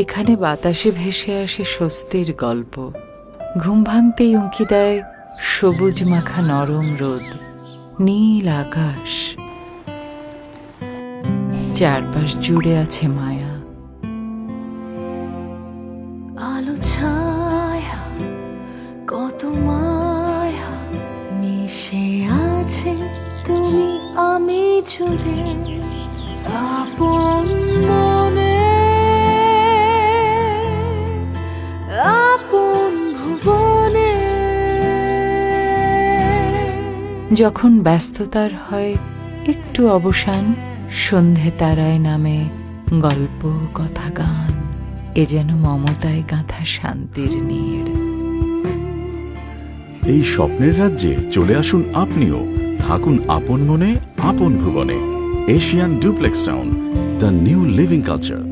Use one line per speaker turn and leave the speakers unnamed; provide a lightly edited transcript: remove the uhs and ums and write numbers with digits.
এখানে বাতাসে ভেসে আসে স্বস্তির গল্প। ঘুম ভাঙতেই উঁকি দেয় সবুজ মাখা নরম রোদ, নীল আকাশ, চারপাশ জুড়ে আছে মায়া।
আলো ছায়া কত মায়া মিশে আছে তুমি আমি জুড়ে, আপন মনে আপন ভুবনে।
যখন ব্যস্ততার হয় একটু অবসান, সন্ধে তারায় নামে গল্প কথা গান, এ যেন মমতায় গাঁথা শান্তির নীড়।
এই স্বপ্নের রাজ্যে চলে আসুন আপনিও, থাকুন আপন মনে আপন ভুবনে। Asian duplex town, the new living culture.